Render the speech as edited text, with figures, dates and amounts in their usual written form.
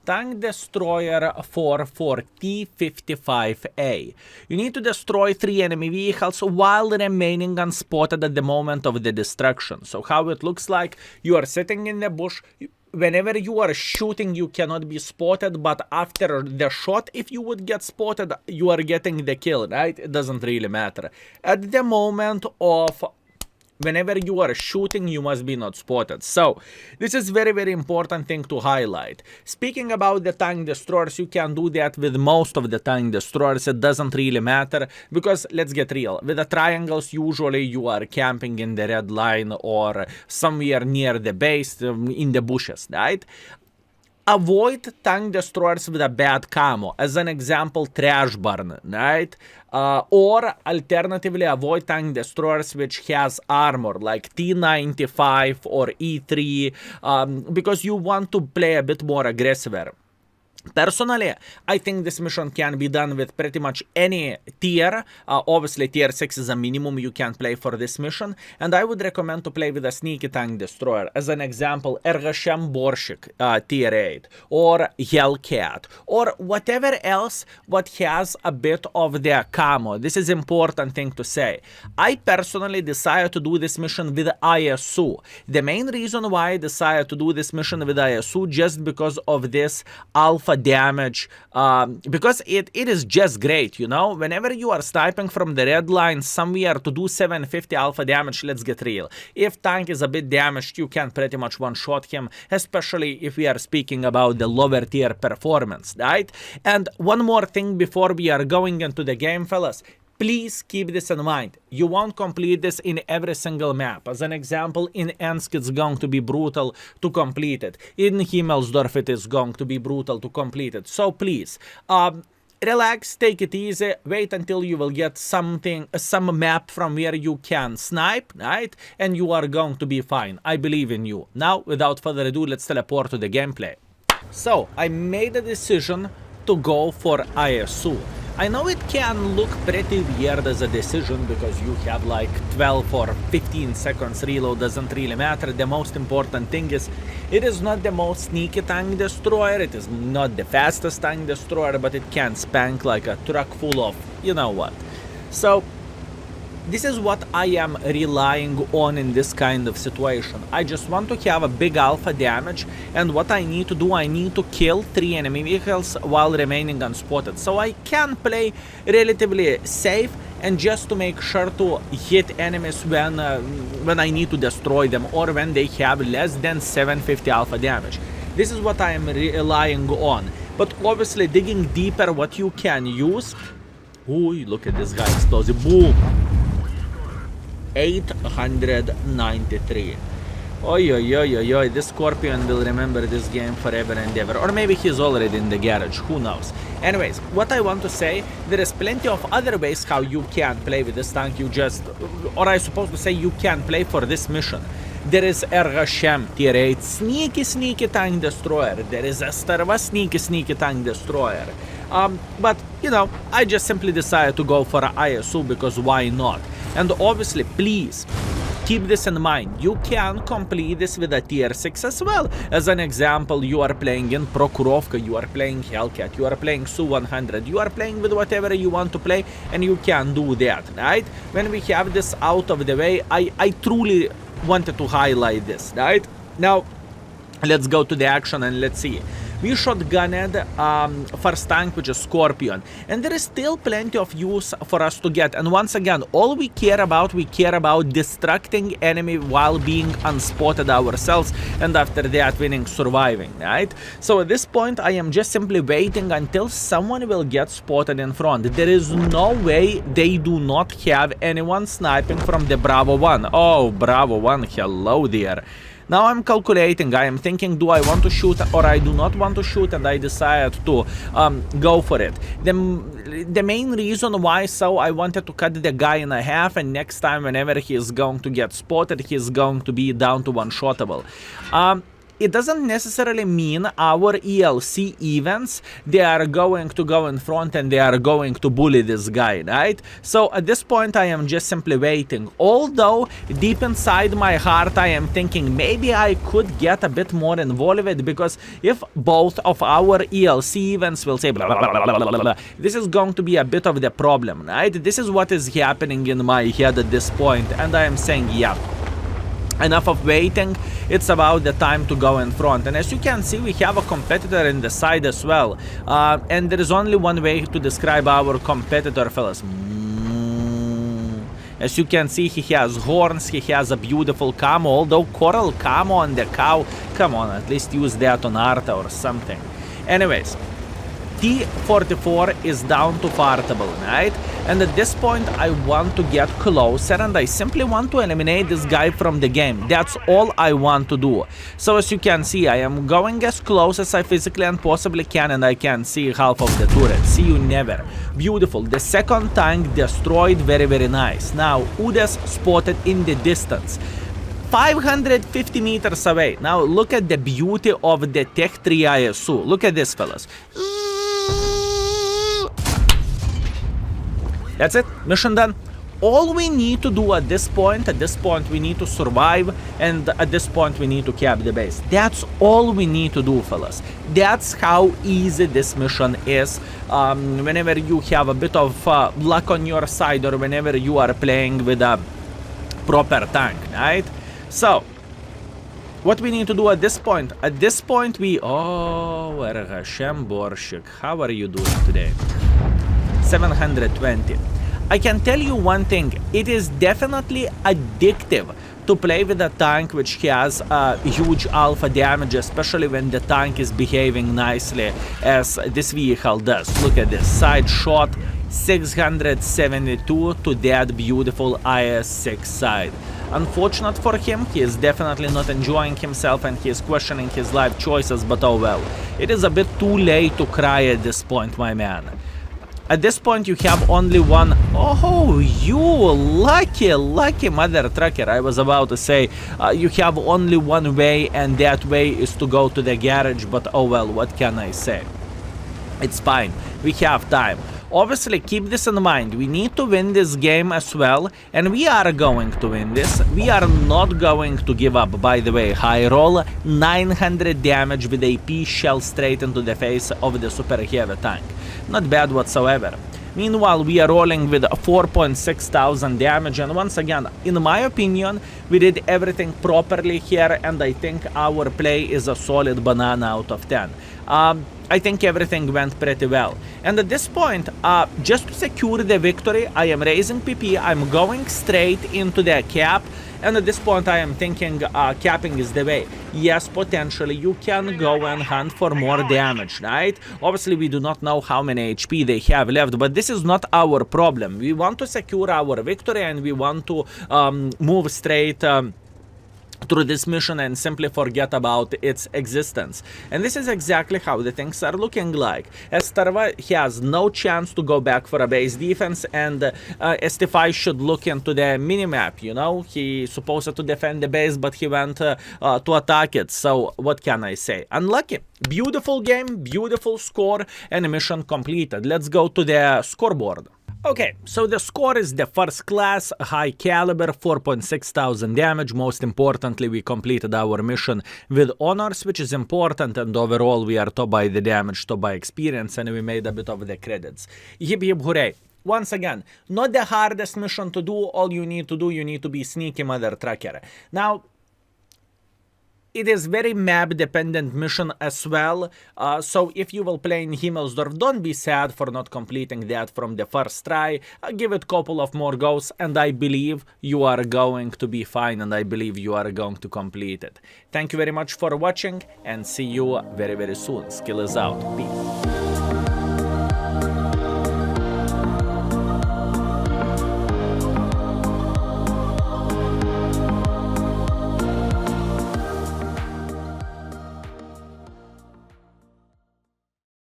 tank destroyer for T-55A. You need to destroy 3 enemy vehicles while remaining unspotted at the moment of the destruction. So how it looks like, you are sitting in the bush. Whenever you are shooting, you cannot be spotted, but after the shot, if you would get spotted, you are getting the kill, right? It doesn't really matter. At the moment of whenever you are shooting, you must be not spotted. So this is very, very important thing to highlight. Speaking about the tank destroyers, you can do that with most of the tank destroyers. It doesn't really matter because, let's get real, with the triangles, usually you are camping in the red line or somewhere near the base, in the bushes, right? Avoid tank destroyers with a bad camo. As an example, trash burn, right? Or alternatively, avoid tank destroyers which has armor like T95 or E3, because you want to play a bit more aggressive. Personally, I think this mission can be done with pretty much any tier. Obviously, tier 6 is a minimum you can play for this mission, and I would recommend to play with a sneaky tank destroyer. As an example, Ergashem Borshik, tier 8, or Hellcat, or whatever else what has a bit of their camo. This is important thing to say. I personally decided to do this mission with ISU. The main reason why I decided to do this mission with ISU just because of this alpha damage, because it is just great, you know. Whenever you are sniping from the red line somewhere to do 750 alpha damage, let's get real. If tank is a bit damaged, you can pretty much one-shot him, especially if we are speaking about the lower tier performance, right? And one more thing before we are going into the game, fellas. Please keep this in mind. You won't complete this in every single map. As an example, in Ensk it's going to be brutal to complete it. In Himmelsdorf it is going to be brutal to complete it. So please, relax, take it easy, wait until you will get some map from where you can snipe, right? And you are going to be fine. I believe in you. Now, without further ado, let's teleport to the gameplay. So, I made a decision to go for ISU. I know it can look pretty weird as a decision because you have like 12 or 15 seconds reload, doesn't really matter. The most important thing is it is not the most sneaky tank destroyer, it is not the fastest tank destroyer, but it can spank like a truck full of you know what. So this is what I am relying on in this kind of situation. I just want to have a big alpha damage, and what I need to do, I need to kill 3 enemy vehicles while remaining unspotted. So I can play relatively safe and just to make sure to hit enemies when I need to destroy them or when they have less than 750 alpha damage. This is what I am relying on. But obviously digging deeper, what you can use... Ooh, look at this guy, explosive, boom! 893. Oi, oi, oi, oi, oi, this Scorpion will remember this game forever and ever. Or maybe he's already in the garage, who knows. Anyways, what I want to say, there is plenty of other ways how you can play with this tank. You just, or I suppose to say you can play for this mission. There is Ergashem tier 8, sneaky tank destroyer. There is Estarva, sneaky tank destroyer. But, you know, I just simply decided to go for ISU because why not? And obviously, please, keep this in mind. You can complete this with a tier 6 as well. As an example, you are playing in Prokhorovka, you are playing Hellcat, you are playing Su-100, you are playing with whatever you want to play, and you can do that, right? When we have this out of the way, I truly wanted to highlight this, right? Now, let's go to the action and let's see. We shotgunned first tank, which is Scorpion, and there is still plenty of use for us to get. And once again, all we care about distracting enemy while being unspotted ourselves, and after that winning, surviving, right? So at this point, I am just simply waiting until someone will get spotted in front. There is no way they do not have anyone sniping from the Bravo 1. Oh, Bravo 1, hello there. Now I'm calculating, I am thinking, do I want to shoot or I do not want to shoot, and I decided to go for it. The main reason why so I wanted to cut the guy in half, and next time whenever he is going to get spotted, he is going to be down to one-shottable. it doesn't necessarily mean our ELC events, they are going to go in front and they are going to bully this guy, right? So at this point, I am just simply waiting. Although deep inside my heart, I am thinking maybe I could get a bit more involved, because if both of our ELC events will say blah, blah, blah, blah, blah, blah, this is going to be a bit of the problem, right? This is what is happening in my head at this point, and I am saying, yeah, enough of waiting, it's about the time to go in front. And as you can see, we have a competitor in the side as well, and there is only one way to describe our competitor, fellas. As you can see, he has horns, he has a beautiful camo, although coral camo on the cow, come on, at least use that on Arta or something. Anyways, T44 is down to fartable, right? And at this point, I want to get closer, and I simply want to eliminate this guy from the game. That's all I want to do. So as you can see, I am going as close as I physically and possibly can, and I can see half of the turret. See you never. Beautiful. The second tank destroyed. Very, very nice. Now, Udes spotted in the distance. 550 meters away. Now, look at the beauty of the Tech 3 ISU. Look at this, fellas. That's it. Mission done. All we need to do at this point, we need to survive, and at this point, we need to cap the base. That's all we need to do, fellas. That's how easy this mission is. Whenever you have a bit of luck on your side, or whenever you are playing with a proper tank, right? So, what we need to do at this point? At this point, oh, Hashem Borshik, how are you doing today? 720. I can tell you one thing, it is definitely addictive to play with a tank which has huge alpha damage, especially when the tank is behaving nicely as this vehicle does. Look at this, side shot, 672 to that beautiful IS-6 side. Unfortunate for him, he is definitely not enjoying himself and he is questioning his life choices, but oh well. It is a bit too late to cry at this point, my man. At this point, you have only one. Oh, you lucky mother trucker. I was about to say, you have only one way, and that way is to go to the garage, but oh well, what can I say? It's fine. We have time. Obviously, keep this in mind. We need to win this game as well, and we are going to win this. We are not going to give up. By the way, high roll, 900 damage with AP shell straight into the face of the super heavy tank. Not bad whatsoever. Meanwhile, we are rolling with 4,600 damage, and once again, in my opinion, we did everything properly here, and I think our play is a solid banana out of 10. I think everything went pretty well. And at this point, just to secure the victory, I am raising PP, I'm going straight into the cap, and at this point I am thinking capping is the way. Yes, potentially you can go and hunt for more damage, right? Obviously we do not know how many HP they have left, but this is not our problem. We want to secure our victory, and we want to move straight through this mission and simply forget about its existence. And this is exactly how the things are looking like. Estarva has no chance to go back for a base defense, and ST5 should look into the minimap, you know? He's supposed to defend the base, but he went to attack it. So what can I say? Unlucky. Beautiful game, beautiful score, and mission completed. Let's go to the scoreboard. Okay, so the score is the first class, high caliber, 4,600 damage. Most importantly, we completed our mission with honors, which is important, and overall we are top by the damage, top by experience, and we made a bit of the credits. Hip hip hooray. Once again, not the hardest mission to do. All you need to do, you need to be sneaky mother trucker. Now, it is very map dependent mission as well, so if you will play in Himmelsdorf, don't be sad for not completing that from the first try. Give it a couple of more goes, and I believe you are going to be fine, and I believe you are going to complete it. Thank you very much for watching, and see you very, very soon. Skill is out. Peace.